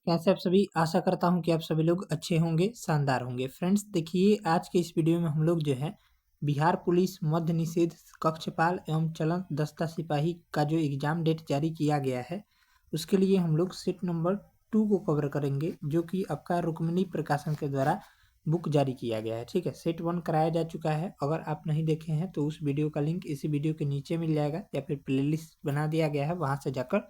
कैसे आप सभी। आशा करता हूँ कि आप सभी लोग अच्छे होंगे, शानदार होंगे। फ्रेंड्स देखिए, आज के इस वीडियो में हम लोग जो है बिहार पुलिस मद्य निषेध कक्षपाल एवं चलन दस्ता सिपाही का जो एग्ज़ाम डेट जारी किया गया है, उसके लिए हम लोग सेट नंबर 2 को कवर करेंगे, जो कि आपका रुक्मिणी प्रकाशन के द्वारा बुक जारी किया गया है। ठीक है, सेट 1 कराया जा चुका है। अगर आप नहीं देखे हैं तो उस वीडियो का लिंक इसी वीडियो के नीचे मिल जाएगा या फिर प्लेलिस्ट बना दिया गया है, वहाँ से जाकर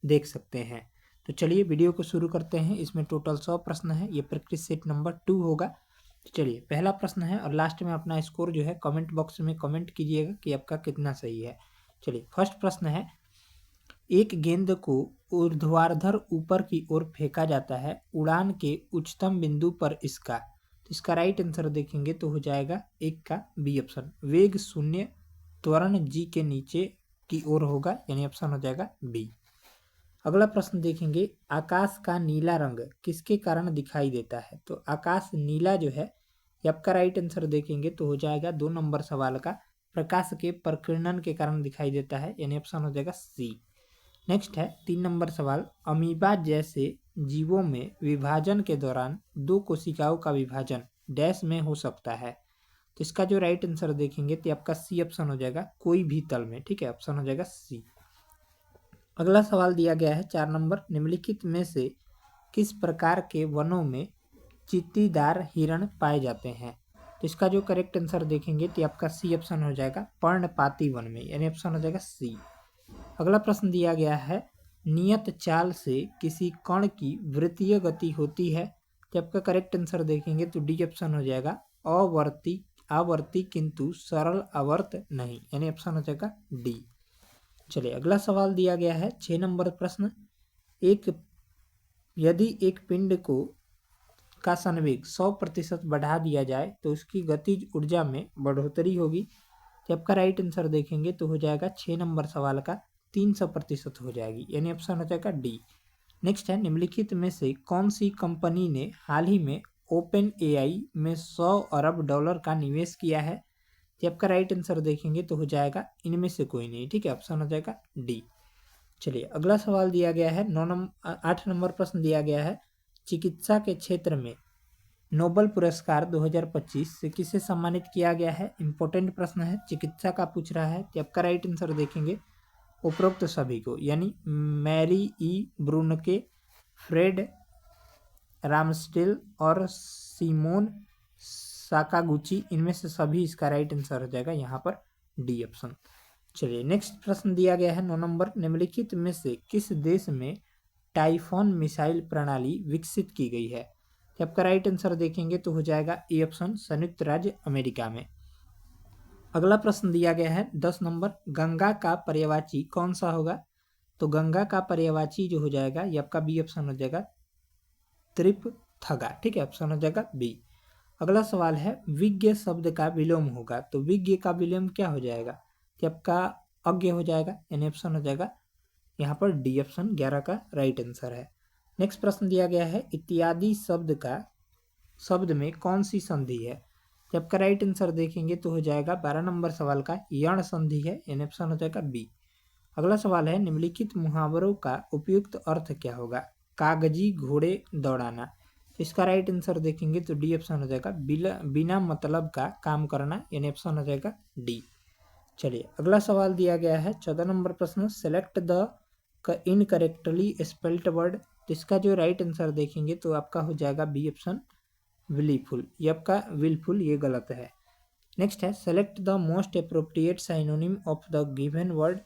देख सकते हैं। तो चलिए वीडियो को शुरू करते हैं। इसमें टोटल 100 प्रश्न है। ये प्रैक्टिस सेट नंबर 2 होगा। तो चलिए पहला प्रश्न है और लास्ट में अपना स्कोर जो है कमेंट बॉक्स में कमेंट कीजिएगा कि आपका कितना सही है। चलिए फर्स्ट प्रश्न है, एक गेंद को ऊर्ध्वाधर ऊपर की ओर फेंका जाता है, उड़ान के उच्चतम बिंदु पर इसका, तो इसका राइट आंसर देखेंगे तो हो जाएगा एक का बी ऑप्शन, वेग शून्य त्वरण जी के नीचे की ओर होगा, यानी ऑप्शन हो जाएगा बी। अगला प्रश्न देखेंगे, आकाश का नीला रंग किसके कारण दिखाई देता है। तो आकाश नीला जो है, ये आपका राइट आंसर देखेंगे तो हो जाएगा 2 नंबर सवाल का, प्रकाश के प्रकीर्णन के कारण दिखाई देता है, यानी ऑप्शन हो जाएगा सी। नेक्स्ट है 3 नंबर सवाल, अमीबा जैसे जीवों में विभाजन के दौरान 2 कोशिकाओं का विभाजन डैश में हो सकता है। तो इसका जो राइट आंसर देखेंगे तो आपका सी ऑप्शन हो जाएगा, कोई भी तल में। ठीक है, ऑप्शन हो जाएगा सी। अगला सवाल दिया गया है 4 नंबर, निम्नलिखित में से किस प्रकार के वनों में चींटीदार हिरण पाए जाते हैं। तो इसका जो करेक्ट आंसर देखेंगे तो आपका सी ऑप्शन हो जाएगा, पर्णपाती वन में, यानी ऑप्शन हो जाएगा सी। अगला प्रश्न दिया गया है, नियत चाल से किसी कण की वृत्तीय गति होती है। तो आपका करेक्ट आंसर देखेंगे तो डी ऑप्शन हो जाएगा, अवर्ती आवर्ती किंतु सरल आवर्त नहीं, यानी ऑप्शन हो जाएगा डी। चलिए अगला सवाल दिया गया है 6 नंबर प्रश्न, यदि एक पिंड को का संवेग 100% बढ़ा दिया जाए तो उसकी गतिज ऊर्जा में बढ़ोतरी होगी। तो आपका राइट आंसर देखेंगे तो हो जाएगा 6 नंबर सवाल का 300% हो जाएगी, यानी ऑप्शन हो जाएगा डी। नेक्स्ट है, निम्नलिखित में से कौन सी कंपनी ने हाल ही में ओपन एआई में 100 अरब डॉलर का निवेश किया है। तो आपका राइट आंसर देखेंगे तो हो जाएगा इनमें से कोई नहीं। ठीक है, ऑप्शन हो जाएगा डी। चलिए अगला सवाल दिया गया है 8 नंबर प्रश्न दिया गया है, चिकित्सा के क्षेत्र में नोबेल पुरस्कार 2025 से किसे सम्मानित किया गया है। इंपॉर्टेंट प्रश्न है, चिकित्सा का पूछ रहा है। तो आपका राइट आंसर देखेंगे उपरोक्त सभी को, यानी मैरी ई ब्रूनके, फ्रेड रामस्टेल और सिमोन साकागुची, इनमें से सभी इसका राइट आंसर हो जाएगा यहाँ पर डी ऑप्शन। चलिए नेक्स्ट प्रश्न दिया गया है 9 नंबर, निम्नलिखित में से किस देश में टाइफॉन मिसाइल प्रणाली विकसित की गई है। तो आपका राइट आंसर देखेंगे तो हो जाएगा ए ऑप्शन, संयुक्त राज्य अमेरिका में। अगला प्रश्न दिया गया है 10 नंबर, गंगा का पर्यायवाची कौन सा होगा। तो गंगा का पर्यायवाची जो हो जाएगा ये आपका बी ऑप्शन हो जाएगा, त्रिपथगा। ठीक है, ऑप्शन हो जाएगा बी। अगला सवाल है, विज्ञ शब्द का विलोम होगा। तो विज्ञ का विलोम क्या हो जाएगा, कि आपका अज्ञ हो जाएगा, यानी ऑप्शन हो जाएगा यहाँ पर डी ऑप्शन 11 का राइट आंसर है। नेक्स्ट प्रश्न दिया गया है, इत्यादि शब्द में कौन सी संधि है। तो आपका राइट आंसर देखेंगे तो हो जाएगा 12 नंबर सवाल का यण संधि है, यानी ऑप्शन हो जाएगा बी। अगला सवाल है, निम्नलिखित मुहावरों का उपयुक्त अर्थ क्या होगा। कागजी घोड़े दौड़ाना, इसका राइट आंसर देखेंगे तो डी ऑप्शन हो जाएगा, बिना मतलब का काम करना, यानी ऑप्शन हो जाएगा डी। चलिए अगला सवाल दिया गया है 14 नंबर प्रश्न, select the incorrectly spelled word. तो इसका जो राइट आंसर देखेंगे तो आपका हो जाएगा बी ऑप्शन, विलीफुल। ये आपका विलफुल, ये गलत है। नेक्स्ट है, select the most appropriate synonym of the given word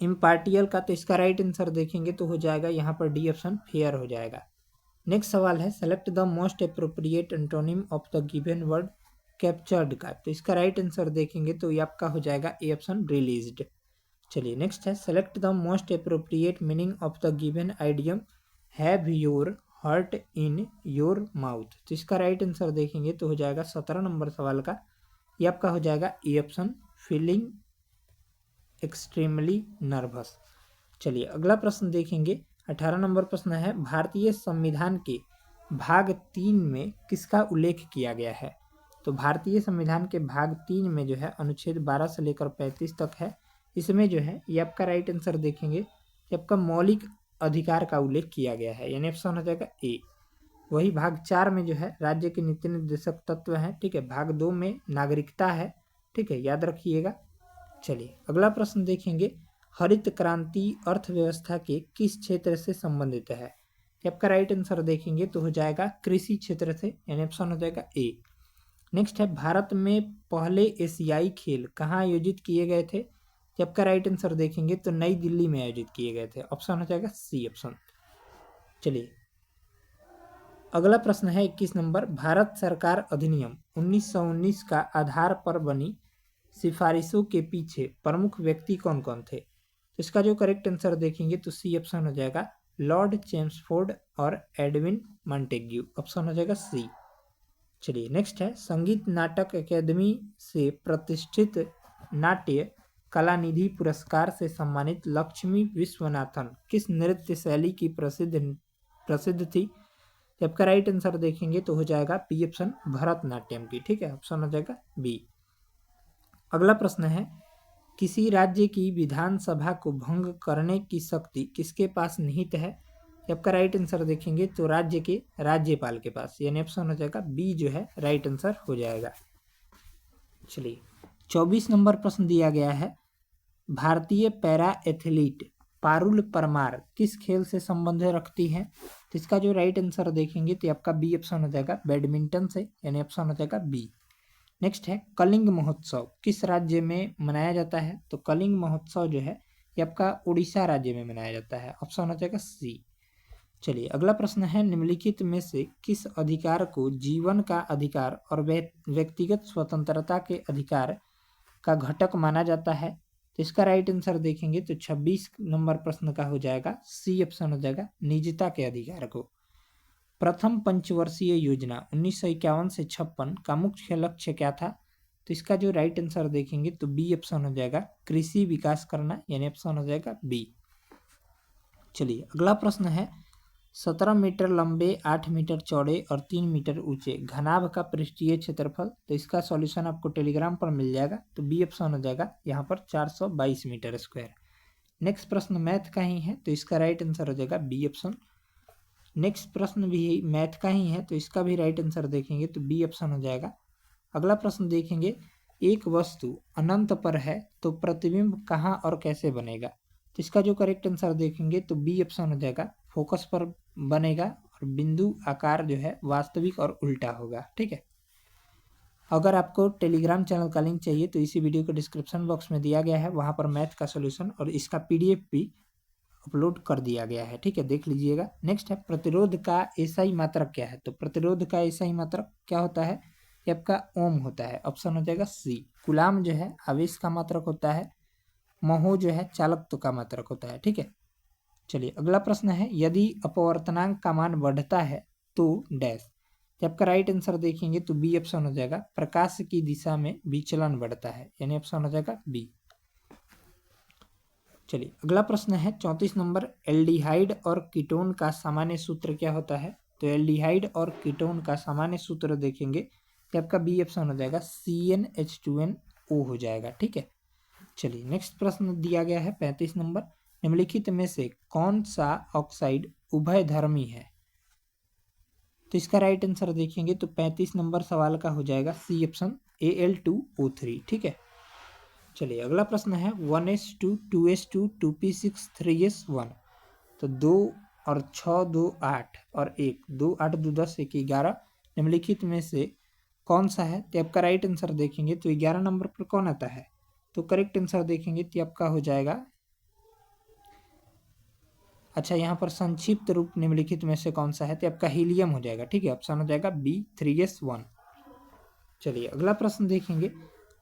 impartial का। तो इसका राइट आंसर देखेंगे तो हो जाएगा यहाँ पर डी ऑप्शन, फेयर हो जाएगा। नेक्स्ट सवाल है, select the most appropriate antonym of the given word captured का। तो इसका राइट आंसर देखेंगे तो ये आपका हो जाएगा ए ऑप्शन, रिलीज्ड। चलिए नेक्स्ट है, select the most appropriate meaning of the given idiom have your heart in your mouth. तो इसका राइट आंसर देखेंगे तो हो जाएगा 17 नंबर सवाल का, ये आपका हो जाएगा A option, feeling extremely nervous. चलिए अगला प्रश्न देखेंगे 18 नंबर प्रश्न है, भारतीय संविधान के भाग 3 में किसका उल्लेख किया गया है। तो भारतीय संविधान के भाग 3 में जो है अनुच्छेद 12 से लेकर 35 तक है। इसमें जो है ये आपका राइट आंसर देखेंगे कि आपका मौलिक अधिकार का उल्लेख किया गया है, यानी ऑप्शन हो जाएगा ए। वही भाग 4 में जो है राज्य के नीति निर्देशक तत्व है, ठीक है। भाग 2 में नागरिकता है, ठीक है, याद रखिएगा। चलिए अगला प्रश्न देखेंगे, हरित क्रांति अर्थव्यवस्था के किस क्षेत्र से संबंधित है? आपका राइट आंसर देखेंगे तो हो जाएगा कृषि क्षेत्र से, यानी ऑप्शन हो जाएगा ए। नेक्स्ट है, भारत में पहले एशियाई खेल कहाँ आयोजित किए गए थे? आपका राइट आंसर देखेंगे तो नई दिल्ली में आयोजित किए गए थे, ऑप्शन हो जाएगा सी ऑप्शन। चलिए अगला प्रश्न है 21 नंबर, भारत सरकार अधिनियम 1919 का आधार पर बनी सिफारिशों के पीछे प्रमुख व्यक्ति कौन कौन थे? इसका जो करेक्ट आंसर देखेंगे तो सी ऑप्शन हो जाएगा, लॉर्ड चेम्सफोर्ड और एडविन मॉन्टेग्यू, ऑप्शन हो जाएगा सी। चलिए नेक्स्ट है, संगीत नाटक अकेदमी से प्रतिष्ठित नाट्य कला निधि पुरस्कार से सम्मानित लक्ष्मी विश्वनाथन किस नृत्य शैली की प्रसिद्ध थी? आपका राइट आंसर देखेंगे तो हो जाएगा बी ऑप्शन, भरतनाट्यम की, ठीक है, ऑप्शन हो जाएगा बी। अगला प्रश्न है, किसी राज्य की विधानसभा को भंग करने की शक्ति किसके पास निहित है? आपका राइट आंसर देखेंगे तो राज्य के राज्यपाल के पास, यानी ऑप्शन हो जाएगा बी जो है राइट आंसर हो जाएगा। चलिए 24 नंबर प्रश्न दिया गया है, भारतीय पैरा एथलीट पारुल परमार किस खेल से संबंध रखती है? तो इसका जो राइट आंसर देखेंगे तो आपका बी ऑप्शन हो जाएगा, बैडमिंटन से, यानी ऑप्शन हो जाएगा बी। नेक्स्ट है, कलिंग महोत्सव किस राज्य में मनाया जाता है? तो कलिंग महोत्सव जो है ये आपका उड़ीसा राज्य में मनाया जाता है, ऑप्शन हो जाएगा सी। चलिए अगला प्रश्न है, निम्नलिखित में से किस अधिकार को जीवन का अधिकार और व्यक्तिगत स्वतंत्रता के अधिकार का घटक माना जाता है? तो इसका राइट आंसर देखेंगे तो 26 नंबर प्रश्न का हो जाएगा सी ऑप्शन हो जाएगा, निजता के अधिकार को। प्रथम पंचवर्षीय योजना 1951 से 56 का मुख्य लक्ष्य क्या था? तो इसका जो राइट आंसर देखेंगे तो बी ऑप्शन हो जाएगा, कृषि विकास करना, यानी ऑप्शन हो जाएगा बी। चलिए अगला प्रश्न है, 17 मीटर लंबे, 8 मीटर चौड़े और 3 मीटर ऊंचे घनाभ का पृष्ठीय क्षेत्रफल। तो इसका सॉल्यूशन आपको टेलीग्राम पर मिल जाएगा, तो बी ऑप्शन हो जाएगा यहाँ पर 422 मीटर स्क्वायर। नेक्स्ट प्रश्न मैथ का ही है, तो इसका राइट आंसर हो जाएगा बी ऑप्शन। नेक्स्ट प्रश्न भी मैथ का ही है, तो इसका भी राइट आंसर देखेंगे तो बी ऑप्शन हो जाएगा। अगला प्रश्न देखेंगे, एक वस्तु अनंत पर है तो प्रतिबिंब कहाँ और कैसे बनेगा? तो इसका जो करेक्ट आंसर देखेंगे तो बी ऑप्शन हो जाएगा, फोकस पर बनेगा और बिंदु आकार जो है वास्तविक और उल्टा होगा, ठीक है। अगर आपको टेलीग्राम चैनल का लिंक चाहिए तो इसी वीडियो के डिस्क्रिप्शन बॉक्स में दिया गया है, वहाँ पर मैथ का सॉल्यूशन और इसका पीडीएफ भी अपलोड कर दिया गया है, ठीक है, देख लीजिएगा। नेक्स्ट है, प्रतिरोध का एसआई मात्रक क्या है? तो प्रतिरोध का एसआई मात्रक क्या होता है? ये आपका ओम होता है, ऑप्शन हो जाएगा सी। कूलाम जो है आवेश का मात्रक होता है, महो जो है चालकत्व का मात्रक होता है, ठीक है। चलिए अगला प्रश्न है, यदि अपवर्तनांक का मान बढ़ता है तो डैश। आपका राइट आंसर देखेंगे तो बी ऑप्शन हो जाएगा, प्रकाश की दिशा में विचलन बढ़ता है, यानी ऑप्शन हो जाएगा बी। चलिए अगला प्रश्न है 34 नंबर, एल्डिहाइड और कीटोन का सामान्य सूत्र क्या होता है? तो एल्डिहाइड और कीटोन का सामान्य सूत्र देखेंगे तो आपका बी ऑप्शन हो जाएगा, CnH2nO हो जाएगा, ठीक है। चलिए नेक्स्ट प्रश्न दिया गया है 35 नंबर, निम्नलिखित में से कौन सा ऑक्साइड उभयधर्मी है? तो इसका राइट आंसर देखेंगे तो 35 नंबर सवाल का हो जाएगा सी ऑप्शन, Al2O3, ठीक है। चलिए अगला प्रश्न है 1s2 2s2 2p6 3s1। तो 2 और 6 2 8 और 1 2 8 2 10 1 11 निम्नलिखित में से कौन सा है? तो आपका राइट आंसर देखेंगे तो 11 नंबर पर कौन आता है? तो करेक्ट आंसर देखेंगे तो आपका हो जाएगा, अच्छा यहाँ पर संक्षिप्त रूप निम्नलिखित में से कौन सा है? तो आपका हीलियम हो जाएगा, ठीक है, ऑप्शन हो जाएगा बी 3s1। चलिए अगला प्रश्न देखेंगे,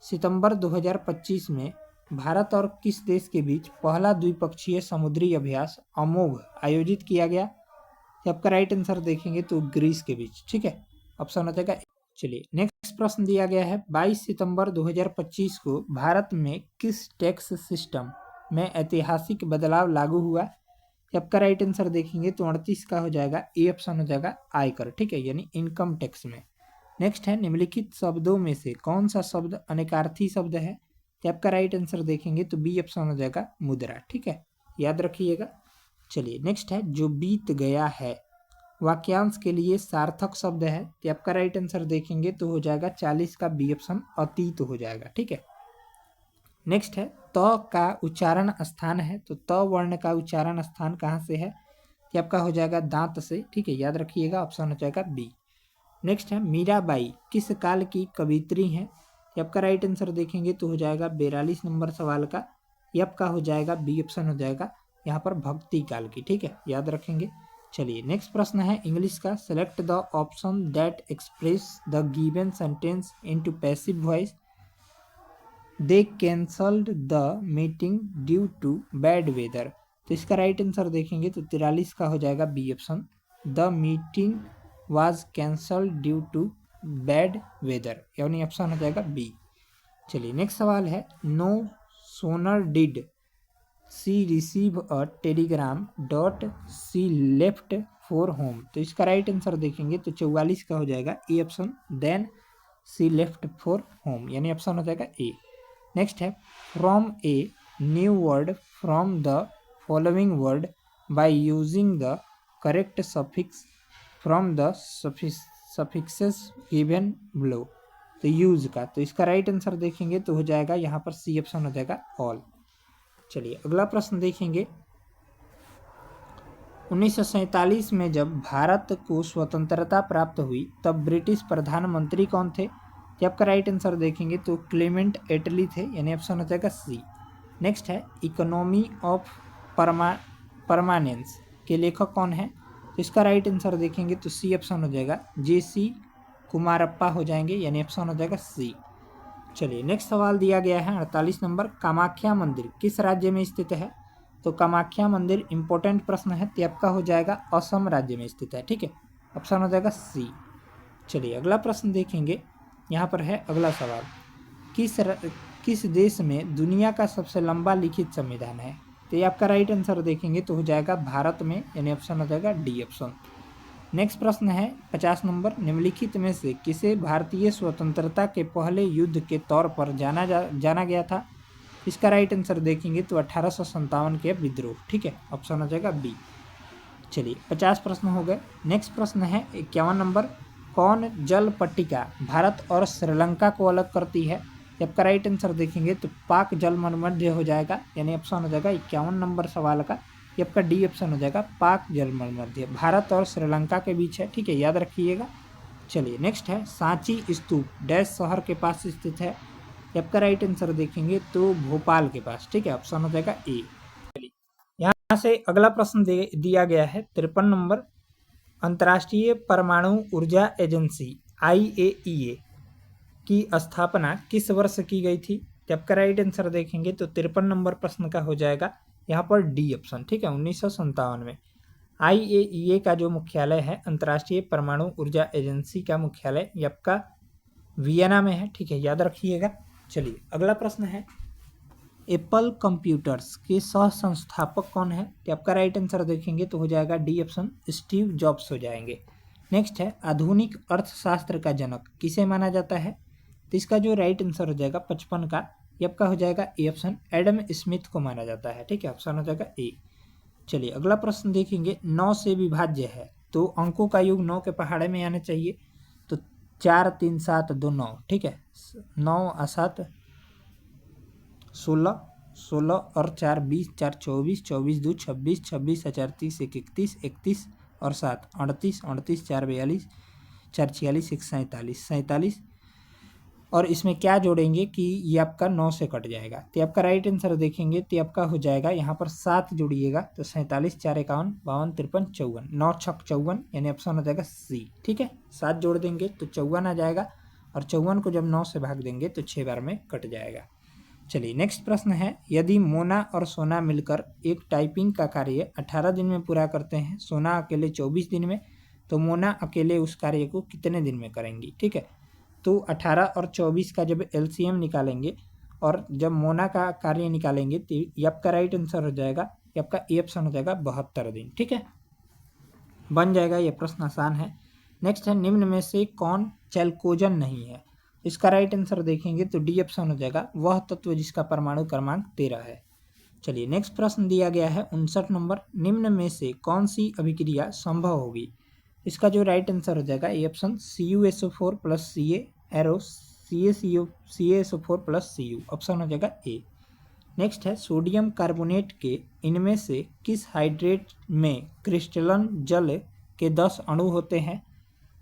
सितंबर 2025 में भारत और किस देश के बीच पहला द्विपक्षीय समुद्री अभ्यास अमोघ आयोजित किया गया? तो आपका राइट आंसर देखेंगे तो ग्रीस के बीच, ठीक है, ऑप्शन हो जाएगा। चलिए नेक्स्ट प्रश्न दिया गया है, 22 सितंबर 2025 को भारत में किस टैक्स सिस्टम में ऐतिहासिक बदलाव लागू हुआ? आपका राइट आंसर देखेंगे तो 38 का हो जाएगा, ए ऑप्शन हो जाएगा आयकर, ठीक है, यानी इनकम टैक्स में। नेक्स्ट है, निम्नलिखित शब्दों में से कौन सा शब्द अनेकार्थी शब्द है? तो आपका राइट आंसर देखेंगे तो बी ऑप्शन हो जाएगा मुद्रा, ठीक है, याद रखिएगा। चलिए नेक्स्ट है जो बीत गया है, वाक्यांश के लिए सार्थक शब्द है, तो आपका राइट आंसर देखेंगे तो हो जाएगा 40 का बी ऑप्शन अतीत हो जाएगा। ठीक है, नेक्स्ट है त का उच्चारण स्थान है, तो त वर्ण का उच्चारण स्थान कहाँ से है, ये आपका हो जाएगा दांत से। ठीक है, याद रखिएगा, ऑप्शन हो जाएगा बी। नेक्स्ट है मीराबाई किस काल की कवियत्री हैं, ये आपका राइट आंसर देखेंगे तो हो जाएगा 42 नंबर सवाल का, ये आपका हो जाएगा बी ऑप्शन हो जाएगा यहाँ पर भक्ति काल की। ठीक है, याद रखेंगे। चलिए नेक्स्ट प्रश्न है इंग्लिश का, select the option that express the given sentence into passive voice. They cancelled the meeting due to bad weather, तो इसका राइट आंसर देखेंगे तो 43 का हो जाएगा B option, the meeting was cancelled due to bad weather, यानी option हो जाएगा बी। चलिए नेक्स्ट सवाल है, no sooner did she receive a telegram dot she left for home, तो इसका राइट आंसर देखेंगे तो 44 का हो जाएगा A option, then she left for home, यानी ऑप्शन हो जाएगा ए। नेक्स्ट है from a new word from the following word by using the correct suffix from the suffixes given below, तो यूज का, तो इसका राइट आंसर देखेंगे तो हो जाएगा यहाँ पर सी ऑप्शन हो जाएगा ऑल। चलिए अगला प्रश्न देखेंगे, 1947 में जब भारत को स्वतंत्रता प्राप्त हुई तब ब्रिटिश प्रधानमंत्री कौन थे, तो आपका राइट आंसर देखेंगे तो क्लेमेंट एटली थे, यानी ऑप्शन हो जाएगा सी। नेक्स्ट है इकोनॉमी ऑफ परमानेंस के लेखक कौन है, तो इसका राइट आंसर देखेंगे तो सी ऑप्शन हो जाएगा जे.सी. कुमारप्पा हो जाएंगे, यानी ऑप्शन हो जाएगा सी। चलिए नेक्स्ट सवाल दिया गया है 48 नंबर, कामाख्या मंदिर किस राज्य में स्थित है, तो कामाख्या मंदिर इंपॉर्टेंट प्रश्न है, तो आपका हो जाएगा असम राज्य में स्थित है। ठीक है, ऑप्शन हो जाएगा सी। चलिए अगला प्रश्न देखेंगे, यहाँ पर है अगला सवाल, किस देश में दुनिया का सबसे लंबा लिखित संविधान है, तो ये आपका राइट आंसर देखेंगे तो हो जाएगा भारत में, यानी ऑप्शन हो जाएगा डी ऑप्शन। नेक्स्ट प्रश्न है 50 नंबर, निम्नलिखित में से किसे भारतीय स्वतंत्रता के पहले युद्ध के तौर पर जाना गया था, इसका राइट आंसर देखेंगे तो 1857 के विद्रोह। ठीक है, ऑप्शन हो जाएगा बी। चलिए 50 प्रश्न हो गए। नेक्स्ट प्रश्न है 51 नंबर, कौन जल पट्टिका भारत और श्रीलंका को अलग करती है, आपका राइट आंसर देखेंगे तो पाक जल मध्य हो जाएगा, यानी ऑप्शन हो जाएगा 51 नंबर सवाल का, ये आपका डी ऑप्शन हो जाएगा पाक जल मध्य, भारत और श्रीलंका के बीच है। ठीक है, याद रखिएगा। चलिए नेक्स्ट है सांची स्तूप डैश शहर के पास स्थित है, आपका राइट आंसर देखेंगे तो भोपाल के पास। ठीक है, ऑप्शन हो जाएगा ए। चलिए यहाँ से अगला प्रश्न दिया गया है 53 नंबर, अंतर्राष्ट्रीय परमाणु ऊर्जा एजेंसी IAEA की स्थापना किस वर्ष की गई थी, जब का राइट आंसर देखेंगे तो 53 नंबर प्रश्न का हो जाएगा यहाँ पर डी ऑप्शन। ठीक है, 1957 में। IAEA का जो मुख्यालय है, अंतर्राष्ट्रीय परमाणु ऊर्जा एजेंसी का मुख्यालय ये आपका वियना में है। ठीक है, याद रखिएगा। चलिए अगला प्रश्न है, एप्पल कंप्यूटर्स के सह संस्थापक कौन है, तो आपका राइट आंसर देखेंगे तो हो जाएगा डी ऑप्शन, स्टीव जॉब्स हो जाएंगे। नेक्स्ट है आधुनिक अर्थशास्त्र का जनक किसे माना जाता है, तो इसका जो राइट आंसर हो जाएगा 55 का, ये आपका हो जाएगा ए ऑप्शन, एडम स्मिथ को माना जाता है। ठीक है, ऑप्शन हो जाएगा ए। चलिए अगला प्रश्न देखेंगे, 9 से विभाज्य है तो अंकों का योग 9 के पहाड़े में आना चाहिए, तो 4 3 7 2 9। ठीक है, 9 और 7 16, 16 और 4 20, 4 24, 24 2 26, 26 और 4 30 1 31, 31 और 7 38, 38 4 42, 4 46 1 47, 47 और इसमें क्या जोड़ेंगे कि ये आपका 9 से कट जाएगा, तो आपका राइट आंसर देखेंगे तो आपका हो जाएगा यहाँ पर 7 जोड़िएगा तो 47 4 51 52 53 54, 9 6 54, यानी ऑप्शन हो जाएगा सी। ठीक है, 7 जोड़ देंगे तो 54 आ जाएगा और 54 को जब 9 से भाग देंगे तो 6 बार में कट जाएगा। चलिए नेक्स्ट प्रश्न है, यदि मोना और सोना मिलकर एक टाइपिंग का कार्य 18 दिन में पूरा करते हैं, सोना अकेले 24 दिन में, तो मोना अकेले उस कार्य को कितने दिन में करेंगी। ठीक है, तो 18 और 24 का जब LCM निकालेंगे और जब मोना का कार्य निकालेंगे तो ये आपका राइट आंसर हो जाएगा, ये आपका ए ऑप्शन हो जाएगा 72 दिन। ठीक है, बन जाएगा, ये प्रश्न आसान है। नेक्स्ट है, निम्न में से कौन चैल्कोजन नहीं है, इसका राइट आंसर देखेंगे तो डी ऑप्शन हो जाएगा, वह तत्व जिसका परमाणु क्रमांक 13 है। चलिए नेक्स्ट प्रश्न दिया गया है 59 नंबर, निम्न में से कौन सी अभिक्रिया संभव होगी? इसका जो राइट आंसर हो जाएगा A option CuSO4 plus Ca arrow CaSO4 plus Cu, option हो जाएगा ए। नेक्स्ट है सोडियम कार्बोनेट के इनमें से किस हाइड्रेट में क्रिस्टलन जल के 10 अणु होते हैं?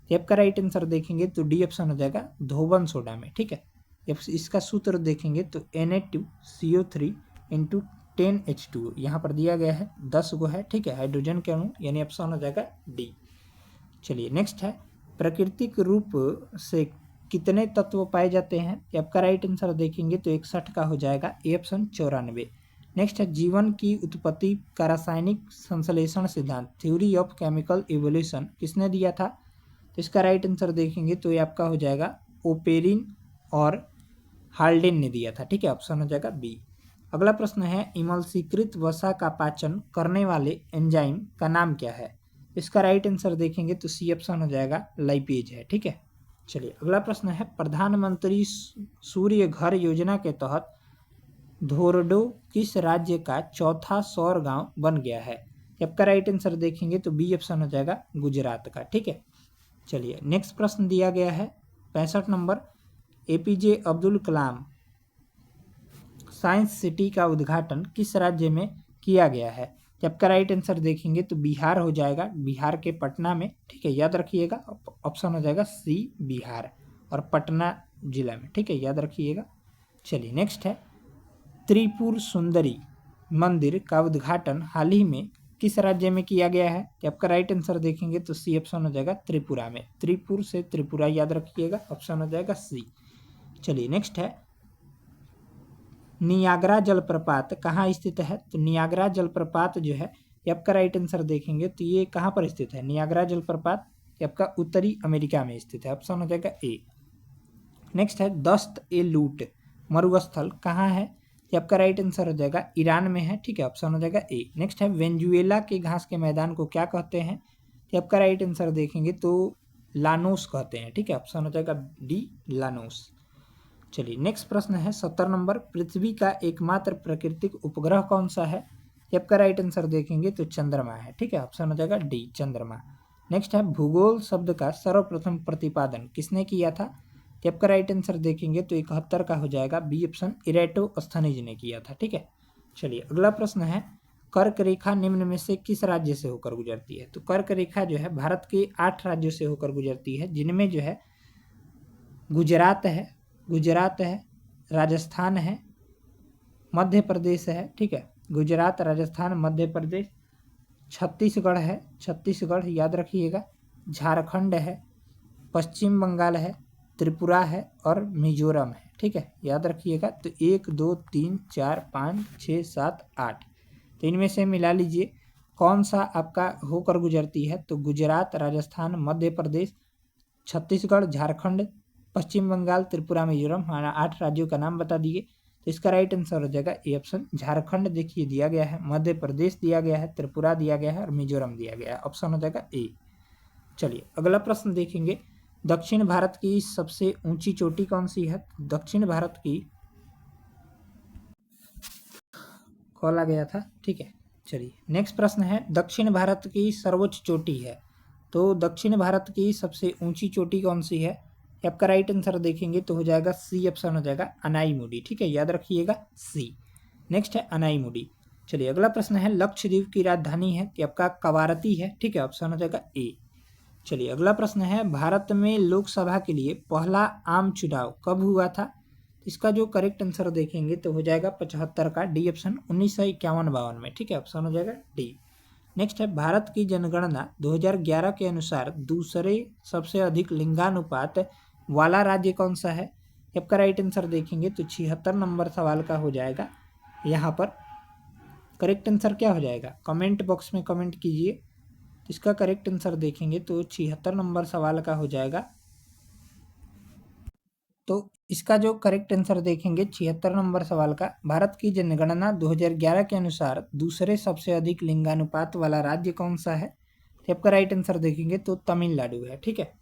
आपका राइट आंसर देखेंगे तो डी ऑप्शन हो जाएगा धोबन सोडा में। ठीक है, इसका सूत्र देखेंगे तो Na2CO3 इंटू 10H2, यहाँ पर दिया गया है 10 गो है। ठीक है, हाइड्रोजन के अणु, यानी ऑप्शन हो जाएगा डी। चलिए नेक्स्ट है प्राकृतिक रूप से कितने तत्व पाए जाते हैं? आपका राइट आंसर देखेंगे तो 61 का हो जाएगा ए ऑप्शन 94। नेक्स्ट है जीवन की उत्पत्ति का रासायनिक संश्लेषण सिद्धांत थ्योरी ऑफ केमिकल इवोल्यूशन किसने दिया था? तो इसका राइट आंसर देखेंगे तो ये आपका हो जाएगा ओपेरिन और हाल्डेन ने दिया था। ठीक है, ऑप्शन हो जाएगा बी। अगला प्रश्न है इमल्सीकृत वसा का पाचन करने वाले एंजाइम का नाम क्या है? इसका राइट आंसर देखेंगे तो सी ऑप्शन हो जाएगा लाइपेज है। ठीक है, चलिए अगला प्रश्न है प्रधानमंत्री सूर्य घर योजना के तहत धोरडो किस राज्य का चौथा सौर गांव बन गया है? आपका राइट आंसर देखेंगे तो बी ऑप्शन हो जाएगा गुजरात का। ठीक है, चलिए नेक्स्ट प्रश्न दिया गया है 65 number, APJ Abdul Kalam science city का उद्घाटन किस राज्य में किया गया है? आपका राइट आंसर देखेंगे तो बिहार हो जाएगा, बिहार के पटना में। ठीक है, याद रखिएगा, ऑप्शन हो जाएगा सी बिहार और पटना जिला में। ठीक है, याद रखिएगा। चलिए नेक्स्ट है त्रिपुर सुंदरी मंदिर का उद्घाटन हाल ही में किस राज्य में किया गया है? आपका राइट आंसर देखेंगे तो सी ऑप्शन हो जाएगा त्रिपुरा में। त्रिपुर से त्रिपुरा याद रखिएगा, ऑप्शन हो जाएगा सी। चलिए नेक्स्ट है नियाग्रा जलप्रपात कहाँ स्थित है? तो नियाग्रा जलप्रपात जो है आपका राइट आंसर देखेंगे तो ये कहाँ पर स्थित है? नियाग्रा जलप्रपात आपका उत्तरी अमेरिका में स्थित है, ऑप्शन हो जाएगा ए। नेक्स्ट है दस्त ए लूट मरुस्थल कहाँ है? आपका राइट आंसर हो जाएगा ईरान में है। ठीक है, ऑप्शन हो जाएगा ए। नेक्स्ट है वेनेजुएला के घास के मैदान को क्या कहते हैं? आपका राइट आंसर देखेंगे तो लानोस कहते हैं। ठीक है, ऑप्शन हो जाएगा डी लानोस। चलिए नेक्स्ट प्रश्न है 70 नंबर, पृथ्वी का एकमात्र प्राकृतिक उपग्रह कौन सा है? आपका राइट आंसर देखेंगे तो चंद्रमा है। ठीक है, ऑप्शन हो जाएगा डी चंद्रमा। नेक्स्ट है भूगोल शब्द का सर्वप्रथम प्रतिपादन किसने किया था? आपका राइट आंसर देखेंगे तो 71 का हो जाएगा बी ऑप्शन इरेटोस्थनीज ने किया था। ठीक है, चलिए अगला प्रश्न है कर्क रेखा निम्न में से किस राज्य से होकर गुजरती है? तो कर्क रेखा जो है भारत के 8 राज्यों से होकर गुजरती है, जिनमें जो है गुजरात है, राजस्थान है, मध्य प्रदेश है। ठीक है, गुजरात, राजस्थान, मध्य प्रदेश, छत्तीसगढ़ है, छत्तीसगढ़ याद रखिएगा, झारखंड है, पश्चिम बंगाल है, त्रिपुरा है और मिजोरम है। ठीक है, याद रखिएगा। तो 1 2 3 4 5 6 7 8, तो इनमें से मिला लीजिए कौन सा आपका होकर गुजरती है? तो गुजरात, राजस्थान, मध्य प्रदेश, छत्तीसगढ़, झारखंड, पश्चिम बंगाल, त्रिपुरा, मिजोरम, हमारा 8 राज्यों का नाम बता दिए। तो इसका राइट आंसर हो जाएगा ए ऑप्शन झारखंड देखिए दिया गया है, मध्य प्रदेश दिया गया है, त्रिपुरा दिया गया है और मिजोरम दिया गया है, ऑप्शन हो जाएगा ए। चलिए अगला प्रश्न देखेंगे, दक्षिण भारत की सबसे ऊंची चोटी कौन सी है? दक्षिण भारत की कॉल आ गया था। ठीक है, चलिए नेक्स्ट प्रश्न है दक्षिण भारत की सर्वोच्च चोटी है, तो दक्षिण भारत की सबसे ऊंची चोटी कौन सी है? आपका राइट आंसर देखेंगे तो हो जाएगा सी ऑप्शन हो जाएगा अनाईमुडी। ठीक है, याद रखिएगा सी। नेक्स्ट है अनाईमुडी। चलिए अगला प्रश्न है लक्षद्वीप की राजधानी है, तो आपका कवारती है। ठीक है, ऑप्शन हो जाएगा ए। चलिए अगला प्रश्न है भारत में लोकसभा के लिए पहला आम चुनाव कब हुआ था? इसका जो करेक्ट आंसर देखेंगे तो हो जाएगा 75 का डी ऑप्शन 1951-52 में। ठीक है, ऑप्शन हो जाएगा डी। नेक्स्ट है भारत की जनगणना 2011 के अनुसार दूसरे सबसे अधिक लिंगानुपात वाला राज्य कौन सा है? आपका राइट आंसर देखेंगे तो 76 नंबर सवाल का हो जाएगा। यहाँ पर करेक्ट आंसर क्या हो जाएगा? कमेंट बॉक्स में कमेंट कीजिए। इसका करेक्ट आंसर देखेंगे तो 76 नंबर सवाल का हो जाएगा। तो इसका जो करेक्ट आंसर देखेंगे 76 नंबर सवाल का, भारत की जनगणना 2011 के अनुसार दूसरे सबसे अधिक लिंगानुपात वाला राज्य कौन सा है? तो आपका राइट आंसर देखेंगे तो तमिलनाडु है। ठीक है,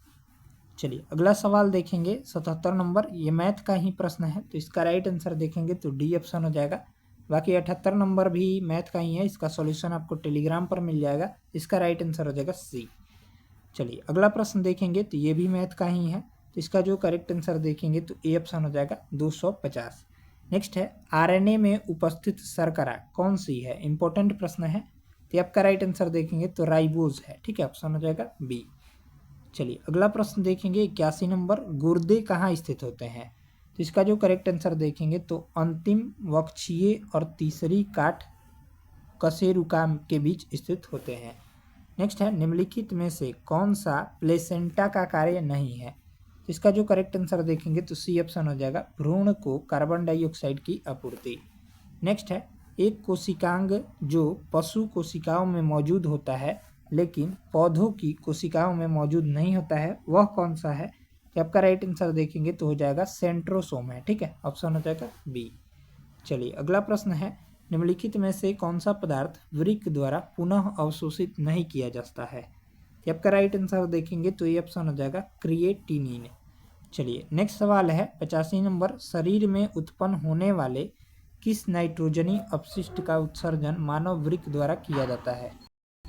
चलिए अगला सवाल देखेंगे 77 नंबर, ये मैथ का ही प्रश्न है, तो इसका राइट आंसर देखेंगे तो डी ऑप्शन हो जाएगा बाकी 78 नंबर भी मैथ का ही है, इसका सॉल्यूशन आपको टेलीग्राम पर मिल जाएगा। इसका राइट आंसर हो जाएगा सी। चलिए अगला प्रश्न देखेंगे तो ये भी मैथ का ही है, तो इसका जो करेक्ट आंसर देखेंगे तो ए ऑप्शन हो जाएगा 250। नेक्स्ट है आरएनए में उपस्थित शर्करा कौन सी है, इंपॉर्टेंट प्रश्न है। तो आपका राइट आंसर देखेंगे तो राइबोज है, ठीक है, ऑप्शन हो जाएगा बी। चलिए अगला प्रश्न देखेंगे 81 नंबर, गुर्दे कहाँ स्थित होते हैं। तो इसका जो करेक्ट आंसर देखेंगे तो अंतिम वक्षीय और तीसरी काट कशेरुका के बीच स्थित होते हैं। नेक्स्ट है निम्नलिखित में से कौन सा प्लेसेंटा का कार्य नहीं है। तो इसका जो करेक्ट आंसर देखेंगे तो सी ऑप्शन हो जाएगा भ्रूण को कार्बन डाइऑक्साइड की आपूर्ति। नेक्स्ट है एक कोशिकांग जो पशु कोशिकाओं में मौजूद होता है लेकिन पौधों की कोशिकाओं में मौजूद नहीं होता है, वह कौन सा है। तो आपका राइट आंसर देखेंगे तो हो जाएगा सेंट्रोसोम है, ठीक है, ऑप्शन हो जाएगा बी। चलिए अगला प्रश्न है निम्नलिखित में से कौन सा पदार्थ वृक्क द्वारा पुनः अवशोषित नहीं किया जाता है। तो आपका राइट आंसर देखेंगे तो ये ऑप्शन हो जाएगा क्रिएटिनिन। चलिए नेक्स्ट सवाल है 85 नंबर, शरीर में उत्पन्न होने वाले किस नाइट्रोजनी अपशिष्ट का उत्सर्जन मानव वृक्क द्वारा किया जाता है।